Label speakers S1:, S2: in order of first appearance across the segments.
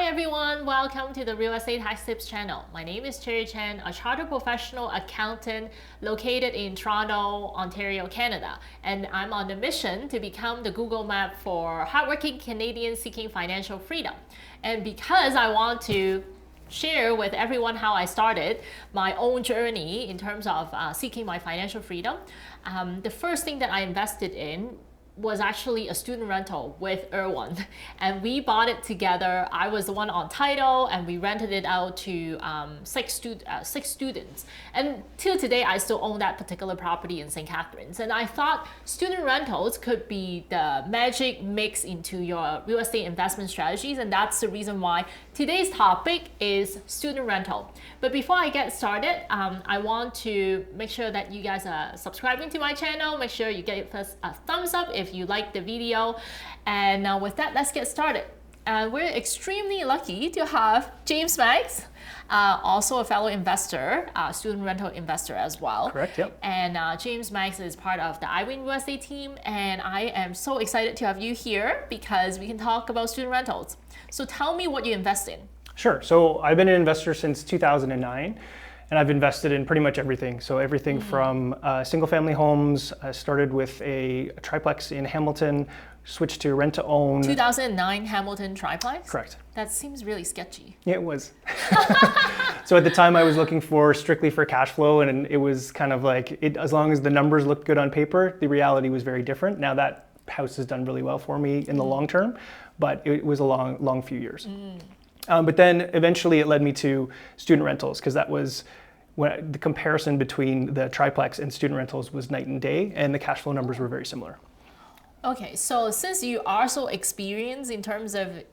S1: everyone, welcome to the Real Estate Tax Tips channel. My name is Cherry Chen, a chartered professional accountant located in Toronto, Ontario, Canada. And I'm on a mission to become the Google map for hardworking Canadians seeking financial freedom. And because I want to share with everyone how I started my own journey in terms of seeking my financial freedom, the first thing that I invested in was actually a student rental with Erwan, and we bought it together. I was the one on title, and we rented it out to six students. And till today, I still own that particular property in St. Catharines. And I thought student rentals could be the magic mix into your real estate investment strategies, and that's the reason why today's topic is student rental. But before I get started, I want to make sure that you guys are subscribing to my channel. Make sure you give us a thumbs up if you like the video. And now with that, let's get started. And we're extremely lucky to have James Maggs, also a fellow investor, student rental investor as well.
S2: Correct, yep.
S1: And James Maggs is part of the iWIN real estate team, and I am so excited to have you here because we can talk about student rentals. So tell me what you invest in.
S2: Sure. So I've been an investor since 2009, and I've invested in pretty much everything. So everything from single-family homes. I started with a triplex in Hamilton, switched to rent-to-own.
S1: 2009 Hamilton triplex?
S2: Correct.
S1: That seems really sketchy.
S2: Yeah, it was. So at the time, I was looking strictly for cash flow, and it was kind of like, as long as the numbers looked good on paper, the reality was very different. Now that house has done really well for me in the long term, but it was a long few years. But then eventually it led me to student rentals, because that was when the comparison between the triplex and student rentals was night and day, and the cash flow numbers were very similar.
S1: Okay, so since you are so experienced in terms of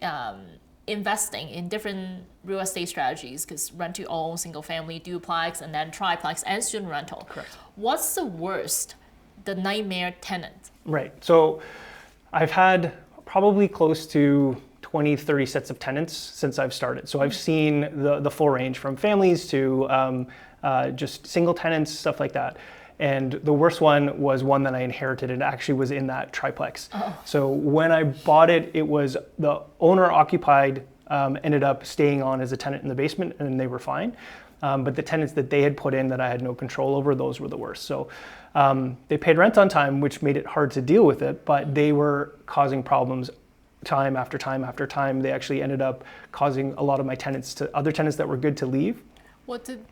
S1: investing in different real estate strategies, because rent to own, single family, duplex, and then triplex and student rental.
S2: Correct.
S1: What's the worst, the nightmare tenant?
S2: Right. So I've had probably close to 20, 30 sets of tenants since I've started. So I've seen the full range from families to just single tenants, stuff like that. And the worst one was one that I inherited. It actually was in that triplex. So when I bought it, it was the owner occupied, ended up staying on as a tenant in the basement, and they were fine. But the tenants that they had put in that I had no control over, those were the worst. So they paid rent on time, which made it hard to deal with it, but they were causing problems time after time after time. They actually ended up causing a lot of my other tenants that were good to leave.
S1: What did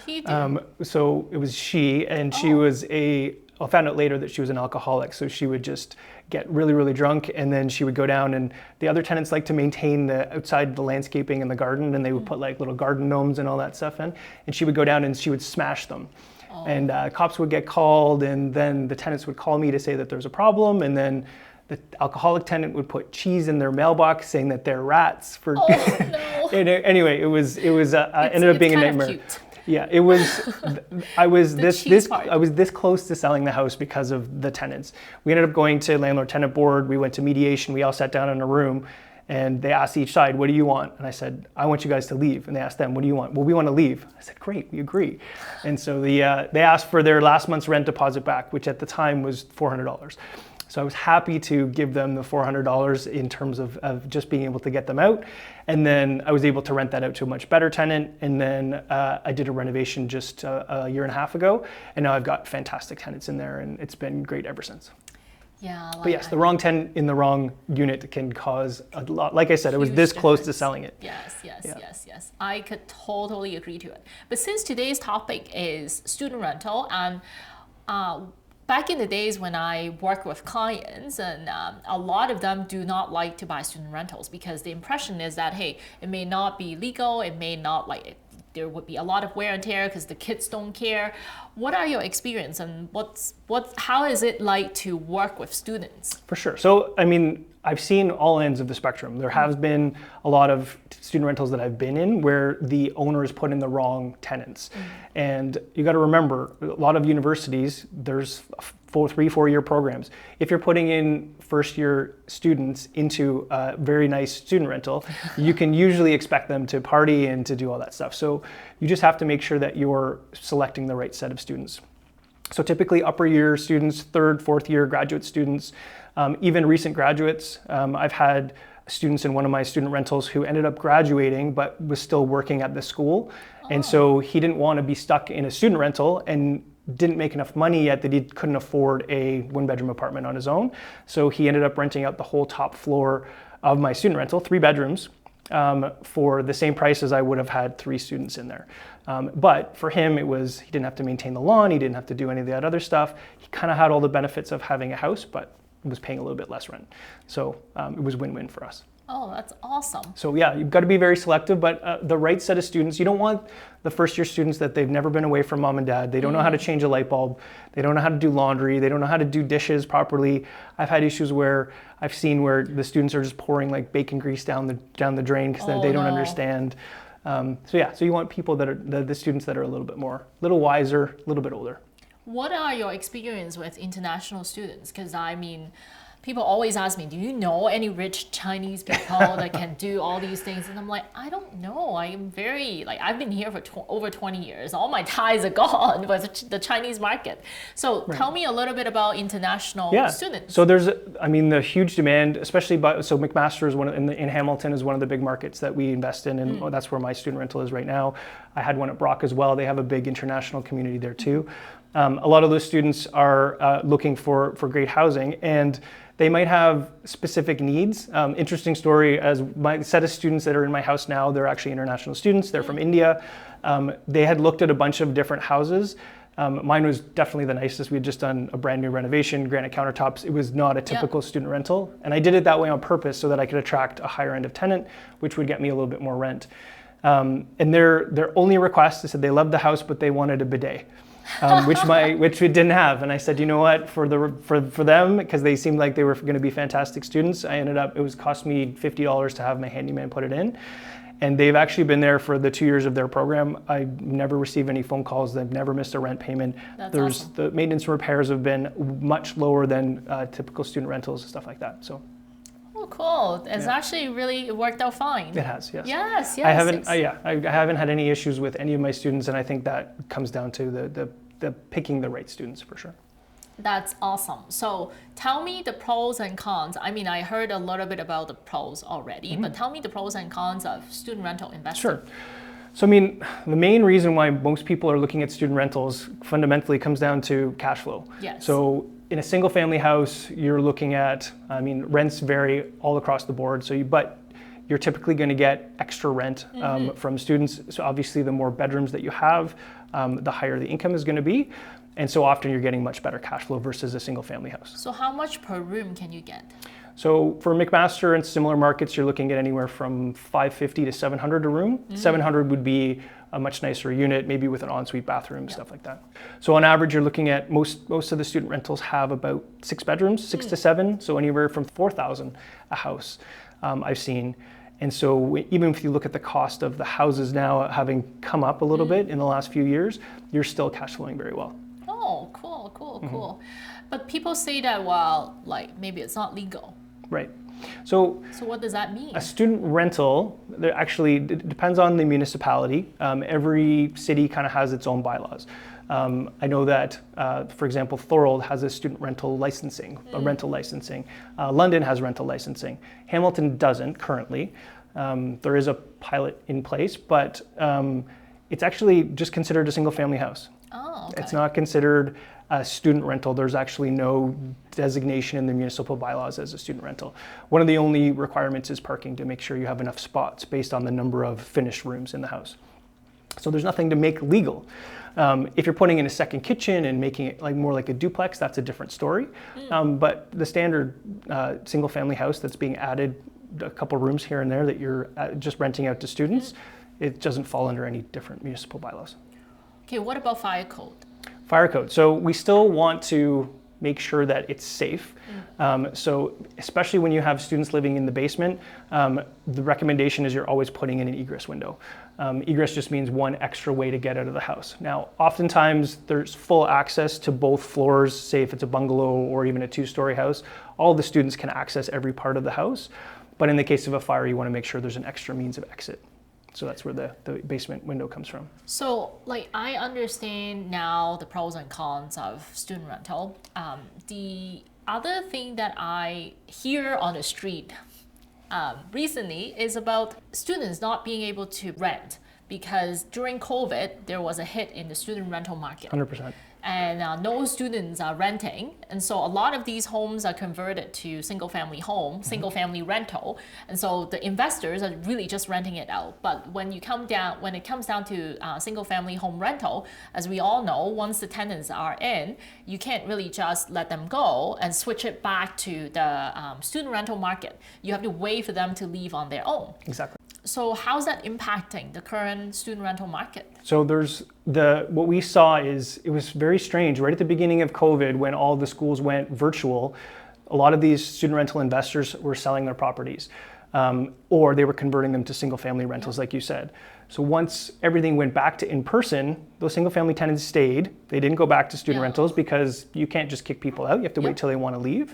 S1: he do?
S2: So it was she, and she was I found out later that she was an alcoholic. So she would just get really, really drunk, and then she would go down, and the other tenants like to maintain the outside, the landscaping and the garden, and they would put like little garden gnomes and all that stuff in, and she would go down and she would smash them. And cops would get called, and then the tenants would call me to say that there's a problem, and then the alcoholic tenant would put cheese in their mailbox saying that they're rats for.
S1: Oh no!
S2: Anyway, it was ended up being a nightmare.
S1: Cute.
S2: Yeah, it was. I was
S1: I
S2: was this close to selling the house because of the tenants. We ended up going to landlord-tenant board. We went to mediation. We all sat down in a room, and they asked each side, "What do you want?" And I said, "I want you guys to leave." And they asked them, "What do you want?" "Well, we want to leave." I said, "Great, we agree." And so they asked for their last month's rent deposit back, which at the time was $400. So I was happy to give them the $400 in terms of just being able to get them out. And then I was able to rent that out to a much better tenant. And then I did a renovation just a year and a half ago. And now I've got fantastic tenants in there, and it's been great ever since.
S1: Yeah.
S2: But yes, the wrong tenant in the wrong unit can cause a lot. Like I said, it was this close to selling it.
S1: Yes. I could totally agree to it. But since today's topic is student rental, and back in the days when I work with clients, and a lot of them do not like to buy student rentals because the impression is that, hey, it may not be legal, it may not there would be a lot of wear and tear because the kids don't care. What are your experience, and how is it like to work with students?
S2: For sure. So, I mean, I've seen all ends of the spectrum. There has been a lot of student rentals that I've been in where the owner has put in the wrong tenants. And you got to remember, a lot of universities, there's 3-4 year programs. If you're putting in first year students into a very nice student rental, you can usually expect them to party and to do all that stuff. So you just have to make sure that you're selecting the right set of students. So typically upper year students, 3rd, 4th year graduate students, even recent graduates. I've had students in one of my student rentals who ended up graduating but was still working at the school. And so he didn't want to be stuck in a student rental and didn't make enough money yet that he couldn't afford a 1-bedroom apartment on his own. So he ended up renting out the whole top floor of my student rental, 3 bedrooms, for the same price as I would have had 3 students in there. But for him, he didn't have to maintain the lawn, he didn't have to do any of that other stuff. He kind of had all the benefits of having a house, but was paying a little bit less rent. So it was win-win for us.
S1: Oh, that's awesome.
S2: So yeah, you've got to be very selective, but the right set of students, you don't want the first year students that they've never been away from mom and dad. They don't know how to change a light bulb. They don't know how to do laundry. They don't know how to do dishes properly. I've had issues where I've seen where the students are just pouring like bacon grease down the drain because they don't understand. So you want people that are the students that are a little wiser, a little bit older.
S1: What are your experience with international students? Because I mean, people always ask me, do you know any rich Chinese people that can do all these things? And I'm like, I don't know. I am very, I've been here for over 20 years. All my ties are gone with the Chinese market. So tell me a little bit about international students.
S2: So there's, the huge demand, especially so McMaster is in Hamilton is one of the big markets that we invest in, and that's where my student rental is right now. I had one at Brock as well. They have a big international community there too. A lot of those students are looking for great housing, and they might have specific needs. Interesting story, as my set of students that are in my house now, they're actually international students. They're from India. They had looked at a bunch of different houses. Mine was definitely the nicest. We had just done a brand new renovation, granite countertops. It was not a typical student rental. And I did it that way on purpose so that I could attract a higher end of tenant, which would get me a little bit more rent. And their only request, they said they loved the house, but they wanted a bidet. Which we didn't have, and I said, you know what, for them, because they seemed like they were going to be fantastic students, it cost me $50 to have my handyman put it in, and they've actually been there for the 2 years of their program. I never received any phone calls. They've never missed a rent payment.
S1: That's awesome.
S2: The maintenance and repairs have been much lower than typical student rentals and stuff like that. So.
S1: Oh, cool! It's actually really worked out fine.
S2: It has, yes.
S1: Yes.
S2: I haven't had any issues with any of my students, and I think that comes down to the picking the right students for sure.
S1: That's awesome. So tell me the pros and cons. I heard a little bit about the pros already, but tell me the pros and cons of student rental investing.
S2: Sure. So the main reason why most people are looking at student rentals fundamentally comes down to cash flow.
S1: Yes.
S2: So in a single family house, you're looking at, rents vary all across the board. But you're typically going to get extra rent from students. So obviously the more bedrooms that you have, the higher the income is going to be. And so often you're getting much better cash flow versus a single family house.
S1: So how much per room can you get?
S2: So for McMaster and similar markets, you're looking at anywhere from $550 to $700 a room. $700 would be a much nicer unit, maybe with an ensuite bathroom, stuff like that. So on average, you're looking at most of the student rentals have about 6 bedrooms, 6 to 7. So anywhere from $4,000 a house I've seen. And so even if you look at the cost of the houses now having come up a little bit in the last few years, you're still cash flowing very well.
S1: Oh, cool. But people say that, maybe it's not legal.
S2: Right. So
S1: what does that mean?
S2: A student rental, it depends on the municipality. Every city kind of has its own bylaws. I know that, for example, Thorold has a student rental licensing, rental licensing. London has rental licensing. Hamilton doesn't currently. There is a pilot in place, but it's actually just considered a single family house.
S1: Oh, okay.
S2: It's not considered a student rental. There's actually no designation in the municipal bylaws as a student rental. One of the only requirements is parking to make sure you have enough spots based on the number of finished rooms in the house. So there's nothing to make legal. If you're putting in a second kitchen and making it more like a duplex, that's a different story. But the standard single family house that's being added a couple rooms here and there that you're just renting out to students, it doesn't fall under any different municipal bylaws.
S1: Okay, what about fire code?
S2: Fire code. So we still want to make sure that it's safe. So especially when you have students living in the basement, the recommendation is you're always putting in an egress window. Egress just means one extra way to get out of the house. Now, oftentimes there's full access to both floors, say if it's a bungalow or even a 2-story house, all the students can access every part of the house. But in the case of a fire, you want to make sure there's an extra means of exit. So that's where the basement window comes from.
S1: So I understand now the pros and cons of student rental. The other thing that I hear on the street recently is about students not being able to rent because during COVID, there was a hit in the student rental market.
S2: 100%.
S1: And no students are renting. And so a lot of these homes are converted to single family home, single family rental. And so the investors are really just renting it out. But when it comes down to single family home rental, as we all know, once the tenants are in, you can't really just let them go and switch it back to the student rental market. You have to wait for them to leave on their own.
S2: Exactly.
S1: So how's that impacting the current student rental market?
S2: So what we saw is it was very strange. Right at the beginning of COVID, when all the schools went virtual, a lot of these student rental investors were selling their properties, or they were converting them to single family rentals, like you said. So once everything went back to in-person, those single family tenants stayed. They didn't go back to student rentals because you can't just kick people out. You have to wait till they want to leave.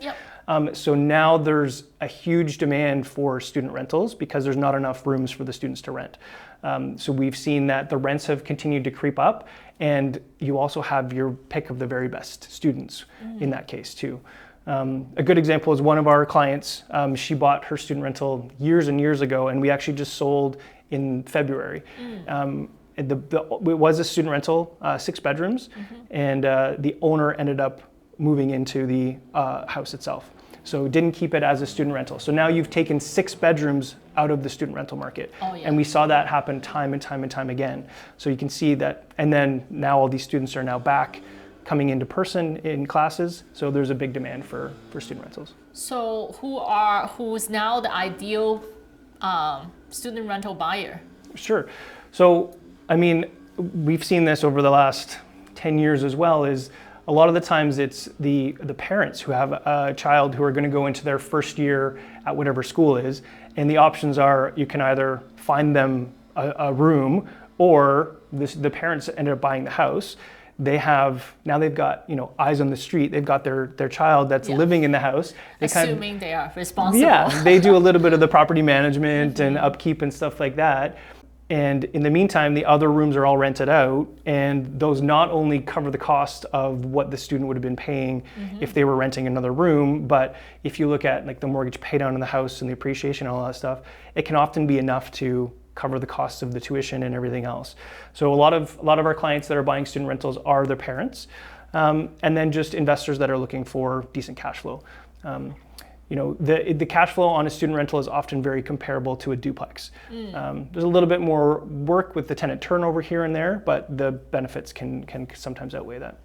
S2: So now there's a huge demand for student rentals because there's not enough rooms for the students to rent. So we've seen that the rents have continued to creep up, and you also have your pick of the very best students in that case too. A good example is one of our clients. She bought her student rental years and years ago, and we actually just sold in February. It was a student rental, 6 bedrooms, and the owner ended up moving into the house itself. So didn't keep it as a student rental. So now you've taken 6 bedrooms out of the student rental market. And we saw that happen time and time and time again. So you can see that, and then now all these students are now back coming into person in classes. So there's a big demand for student rentals.
S1: So who's now the ideal student rental buyer?
S2: Sure. So, I mean, we've seen this over the last 10 years as well, is a lot of the times it's the parents who have a child who are going to go into their first year at whatever school is, and the options are you can either find them a room, or the parents ended up buying the house. They've got eyes on the street. They've got their child that's living in the house.
S1: Assuming they are responsible.
S2: Yeah, they do a little bit of the property management and upkeep and stuff like that. And in the meantime, the other rooms are all rented out, and those not only cover the cost of what the student would have been paying if they were renting another room, but if you look at like the mortgage pay down on the house and the appreciation and all that stuff, it can often be enough to cover the costs of the tuition and everything else. So a lot of our clients that are buying student rentals are their parents, and then just investors that are looking for decent cash flow. The cash flow on a student rental is often very comparable to a duplex. There's a little bit more work with the tenant turnover here and there, but the benefits can sometimes outweigh that.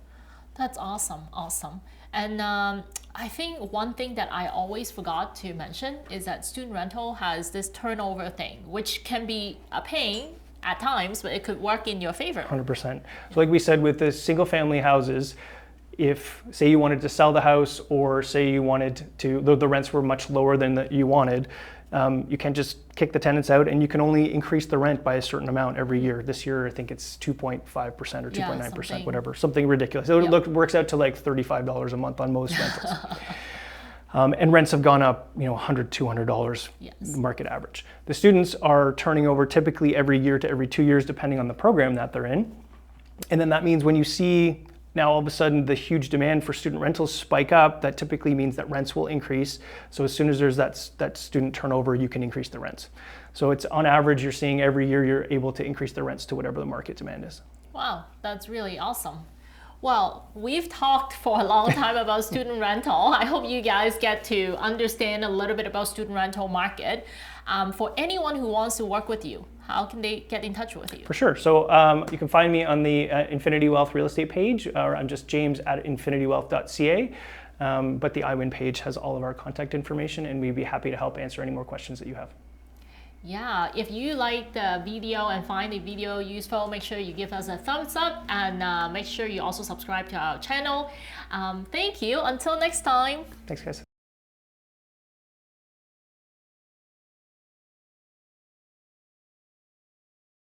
S1: That's awesome. And I think one thing that I always forgot to mention is that student rental has this turnover thing, which can be a pain at times, but it could work in your favor. 100%.
S2: So like we said, with the single family houses, if say you wanted to sell the house, or say you wanted to, the rents were much lower than you wanted, you can't just kick the tenants out, and you can only increase the rent by a certain amount every year. This year, I think it's 2.5% or 2.9%, whatever, something ridiculous. So it works out to like $35 a month on most rentals. And rents have gone up, $100, $200 market average. The students are turning over typically every year to every 2 years, depending on the program that they're in. And then that means when you see now all of a sudden the huge demand for student rentals spike up, that typically means that rents will increase. So as soon as there's that student turnover, you can increase the rents. So it's on average, you're seeing every year you're able to increase the rents to whatever the market demand is.
S1: Wow, that's really awesome. Well, we've talked for a long time about student rental. I hope you guys get to understand a little bit about student rental market. For anyone who wants to work with you, how can they get in touch with you?
S2: For sure. So you can find me on the Infinity Wealth real estate page, or I'm just james@infinitywealth.ca. But the iWIN page has all of our contact information, and we'd be happy to help answer any more questions that you have.
S1: Yeah, if you like the video and find the video useful, make sure you give us a thumbs up, and make sure you also subscribe to our channel. Thank you. Until next time.
S2: Thanks, guys.